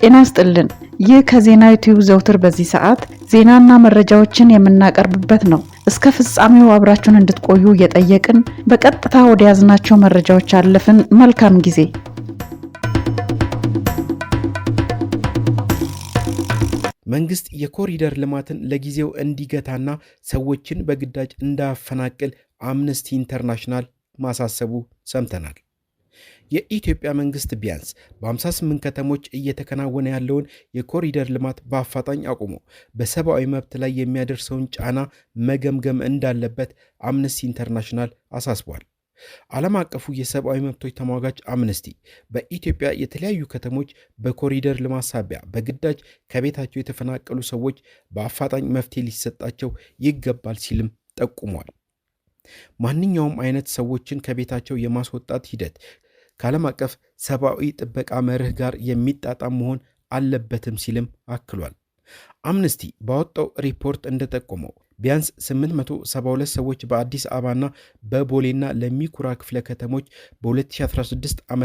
ጤና ይስጥልን። ይህ ከዜና ዩቲዩብ ዘውትር በዚህ ሰዓት ዜናና መረጃዎችን የምናቀርብበት ነው። እስከ ፍጻሜው አብራችሁን እንድትቆዩ እየጠየቅን በቀጥታ ወደ ያዝናቸው መረጃዎች አለፍን። መልካም ጊዜ። መንግስት የኮሪደር ልማትን ለጊዜው እንዲገታና ሰዎችን በግዳጅ እንዳያፈናቅል አምነስቲ ኢንተርናሽናል ማሳሰቡ ሰምተናል። የኢትዮጵያ መንግስት ቢያንስ በ58 ከተሞች እየተከናወነ ያለውን የኮሪደር ልማት በአፋጣኝ አቁሞ በሰብአዊ መብት ላይ የሚያደርሰውን ጫና መገምገም እንዳለበት አምነስቲ ኢንተርናሽናል አሳስቧል። ዓለም አቀፉ የሰብአዊ መብቶች ተሟጋች አምነስቲ በኢትዮጵያ የተለያዩ ከተሞች በኮሪደር ልማት ሳቢያ በግዳጅ ከቤታቸው የተፈናቀሉ ሰዎች በአፋጣኝ መፍትሄ ሊሰጣቸው ይገባል ሲልም ጠቁሟል። ማንኛውም አይነት ሰዎችን ከቤታቸው የማስወጣት ሂደት ከዓለም አቀፍ ሰብአዊ ጥበቃ መርህ ጋር የሚጣጣም መሆን አለበትም ሲልም አክሏል። አምነስቲ ባወጣው ሪፖርት እንደጠቆመው ቢያንስ 872 ሰዎች በአዲስ አበባና በቦሌና ለሚኩራ ክፍለ ከተሞች በ2016 ዓ.ም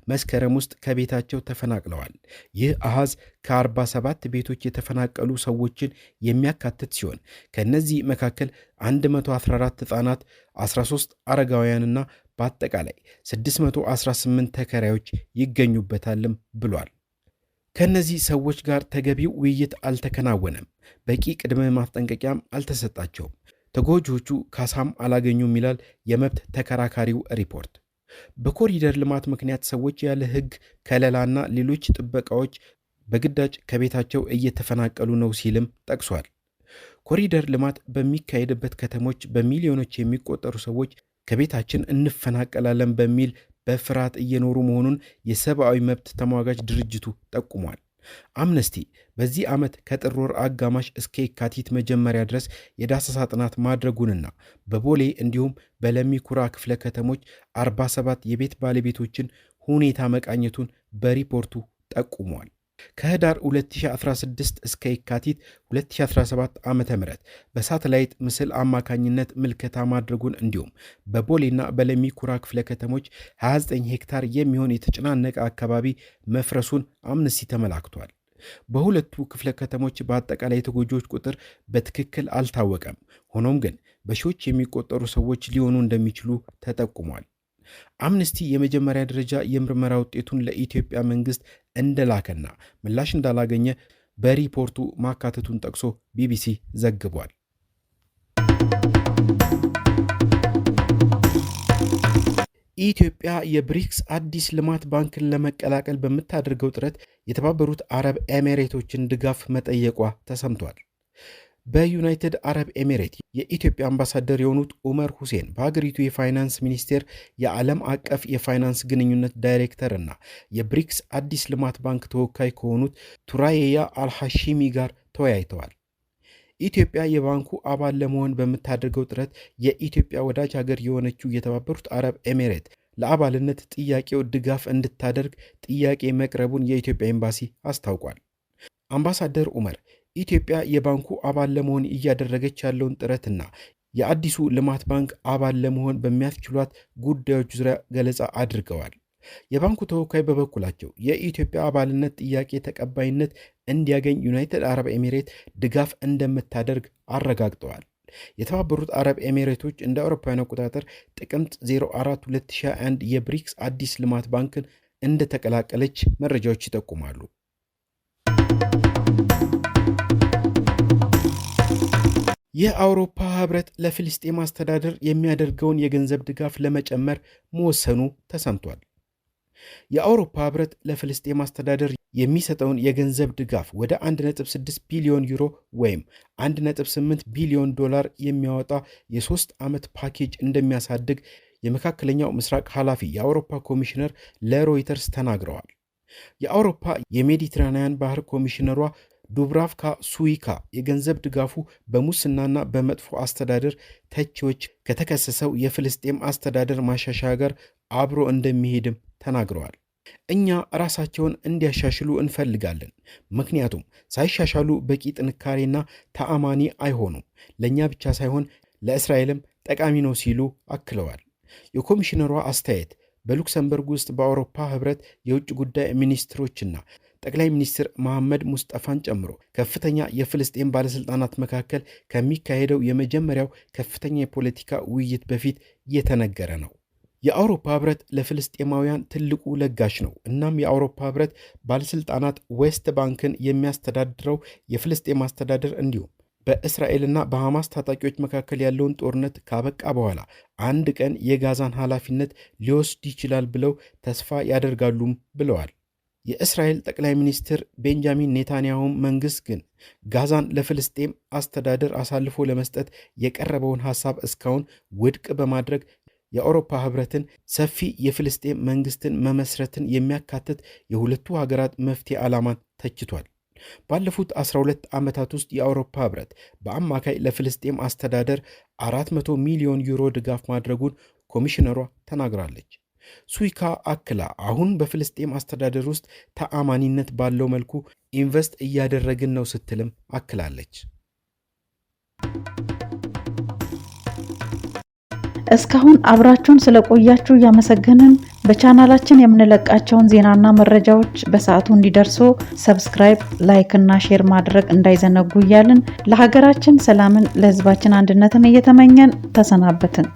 መስከረም ውስጥ ከቤታቸው ተፈናቅለዋል። ይህ አሃዝ ከ47 ቤቶች የተፈናቀሉ ሰዎችን የሚያካትት ሲሆን ከነዚህ መካከል 114 ሕፃናት፣ 13 አረጋውያንና በአጠቃላይ 618 ተከራዮች ይገኙበታልም ብሏል። ከነዚህ ሰዎች ጋር ተገቢው ውይይት አልተከናወነም፣ በቂ ቅድመ ማስጠንቀቂያም አልተሰጣቸውም፣ ተጎጂዎቹ ካሳም አላገኙም ይላል የመብት ተከራካሪው ሪፖርት። በኮሪደር ልማት ምክንያት ሰዎች ያለ ሕግ ከለላና ሌሎች ጥበቃዎች በግዳጅ ከቤታቸው እየተፈናቀሉ ነው ሲልም ጠቅሷል። ኮሪደር ልማት በሚካሄድበት ከተሞች በሚሊዮኖች የሚቆጠሩ ሰዎች ከቤታችን እንፈናቀላለን በሚል በፍርሃት እየኖሩ መሆኑን የሰብአዊ መብት ተሟጋች ድርጅቱ ጠቁሟል። አምነስቲ በዚህ ዓመት ከጥር ወር አጋማሽ እስከ የካቲት መጀመሪያ ድረስ የዳሰሳ ጥናት ማድረጉንና በቦሌ እንዲሁም በለሚ ኩራ ክፍለ ከተሞች 47 የቤት ባለቤቶችን ሁኔታ መቃኘቱን በሪፖርቱ ጠቁሟል። ከህዳር 2016 እስከ የካቲት 2017 ዓ.ም በሳተላይት ምስል አማካኝነት ምልከታ ማድረጉን እንዲሁም በቦሌና በለሚ ኩራ ክፍለ ከተሞች 29 ሄክታር የሚሆን የተጨናነቀ አካባቢ መፍረሱን አምነስቲ ተመላክቷል። በሁለቱ ክፍለ ከተሞች በአጠቃላይ የተጎጂዎች ቁጥር በትክክል አልታወቀም። ሆኖም ግን በሺዎች የሚቆጠሩ ሰዎች ሊሆኑ እንደሚችሉ ተጠቁሟል። አምነስቲ የመጀመሪያ ደረጃ የምርመራ ውጤቱን ለኢትዮጵያ መንግስት እንደላከና ምላሽ እንዳላገኘ በሪፖርቱ ማካተቱን ጠቅሶ ቢቢሲ ዘግቧል። ኢትዮጵያ የብሪክስ አዲስ ልማት ባንክን ለመቀላቀል በምታደርገው ጥረት የተባበሩት አረብ ኤሚሬቶችን ድጋፍ መጠየቋ ተሰምቷል። በዩናይትድ አረብ ኤሚሬት የኢትዮጵያ አምባሳደር የሆኑት ኡመር ሁሴን በሀገሪቱ የፋይናንስ ሚኒስቴር የዓለም አቀፍ የፋይናንስ ግንኙነት ዳይሬክተር እና የብሪክስ አዲስ ልማት ባንክ ተወካይ ከሆኑት ቱራዬያ አልሐሺሚ ጋር ተወያይተዋል። ኢትዮጵያ የባንኩ አባል ለመሆን በምታደርገው ጥረት የኢትዮጵያ ወዳጅ ሀገር የሆነችው የተባበሩት አረብ ኤሚሬት ለአባልነት ጥያቄው ድጋፍ እንድታደርግ ጥያቄ መቅረቡን የኢትዮጵያ ኤምባሲ አስታውቋል። አምባሳደር ኡመር ኢትዮጵያ የባንኩ አባል ለመሆን እያደረገች ያለውን ጥረትና የአዲሱ ልማት ባንክ አባል ለመሆን በሚያስችሏት ጉዳዮች ዙሪያ ገለጻ አድርገዋል። የባንኩ ተወካይ በበኩላቸው የኢትዮጵያ አባልነት ጥያቄ ተቀባይነት እንዲያገኝ ዩናይትድ አረብ ኤሚሬት ድጋፍ እንደምታደርግ አረጋግጠዋል። የተባበሩት አረብ ኤሚሬቶች እንደ አውሮፓውያን አቆጣጠር ጥቅምት 04 2021 የብሪክስ አዲስ ልማት ባንክን እንደተቀላቀለች መረጃዎች ይጠቁማሉ። የአውሮፓ ህብረት ለፍልስጤም አስተዳደር የሚያደርገውን የገንዘብ ድጋፍ ለመጨመር መወሰኑ ተሰምቷል። የአውሮፓ ህብረት ለፍልስጤም አስተዳደር የሚሰጠውን የገንዘብ ድጋፍ ወደ 1.6 ቢሊዮን ዩሮ ወይም 1.8 ቢሊዮን ዶላር የሚያወጣ የ3 ዓመት ፓኬጅ እንደሚያሳድግ የመካከለኛው ምስራቅ ኃላፊ የአውሮፓ ኮሚሽነር ለሮይተርስ ተናግረዋል። የአውሮፓ የሜዲትራንያን ባህር ኮሚሽነሯ ዱብራቭካ ሱዊካ የገንዘብ ድጋፉ በሙስናና በመጥፎ አስተዳደር ተቺዎች ከተከሰሰው የፍልስጤም አስተዳደር ማሻሻያ ጋር አብሮ እንደሚሄድም ተናግረዋል። እኛ ራሳቸውን እንዲያሻሽሉ እንፈልጋለን፣ ምክንያቱም ሳይሻሻሉ በቂ ጥንካሬና ተአማኒ አይሆኑም፣ ለእኛ ብቻ ሳይሆን ለእስራኤልም ጠቃሚ ነው ሲሉ አክለዋል። የኮሚሽነሯ አስተያየት በሉክሰምበርግ ውስጥ በአውሮፓ ህብረት የውጭ ጉዳይ ሚኒስትሮችና ጠቅላይ ሚኒስትር መሐመድ ሙስጠፋን ጨምሮ ከፍተኛ የፍልስጤም ባለስልጣናት መካከል ከሚካሄደው የመጀመሪያው ከፍተኛ የፖለቲካ ውይይት በፊት የተነገረ ነው። የአውሮፓ ህብረት ለፍልስጤማውያን ትልቁ ለጋሽ ነው። እናም የአውሮፓ ህብረት ባለስልጣናት ዌስት ባንክን የሚያስተዳድረው የፍልስጤም አስተዳደር እንዲሁም በእስራኤልና በሐማስ ታጣቂዎች መካከል ያለውን ጦርነት ካበቃ በኋላ አንድ ቀን የጋዛን ኃላፊነት ሊወስድ ይችላል ብለው ተስፋ ያደርጋሉም ብለዋል። የእስራኤል ጠቅላይ ሚኒስትር ቤንጃሚን ኔታንያሁም መንግስት ግን ጋዛን ለፍልስጤም አስተዳደር አሳልፎ ለመስጠት የቀረበውን ሐሳብ እስካሁን ውድቅ በማድረግ የአውሮፓ ህብረትን ሰፊ የፍልስጤም መንግስትን መመስረትን የሚያካትት የሁለቱ ሀገራት መፍትሄ ዓላማን ተችቷል። ባለፉት 12 ዓመታት ውስጥ የአውሮፓ ህብረት በአማካይ ለፍልስጤም አስተዳደር 400 ሚሊዮን ዩሮ ድጋፍ ማድረጉን ኮሚሽነሯ ተናግራለች። ሱይካ አክላ አሁን በፍልስጤም አስተዳደር ውስጥ ተአማኒነት ባለው መልኩ ኢንቨስት እያደረግን ነው ስትልም አክላለች። እስካሁን አብራችሁን ስለቆያችሁ እያመሰገንን በቻናላችን የምንለቃቸውን ዜናና መረጃዎች በሰዓቱ እንዲደርሱ ሰብስክራይብ፣ ላይክ እና ሼር ማድረግ እንዳይዘነጉ እያልን ለሀገራችን ሰላምን፣ ለህዝባችን አንድነትን እየተመኘን ተሰናበትን።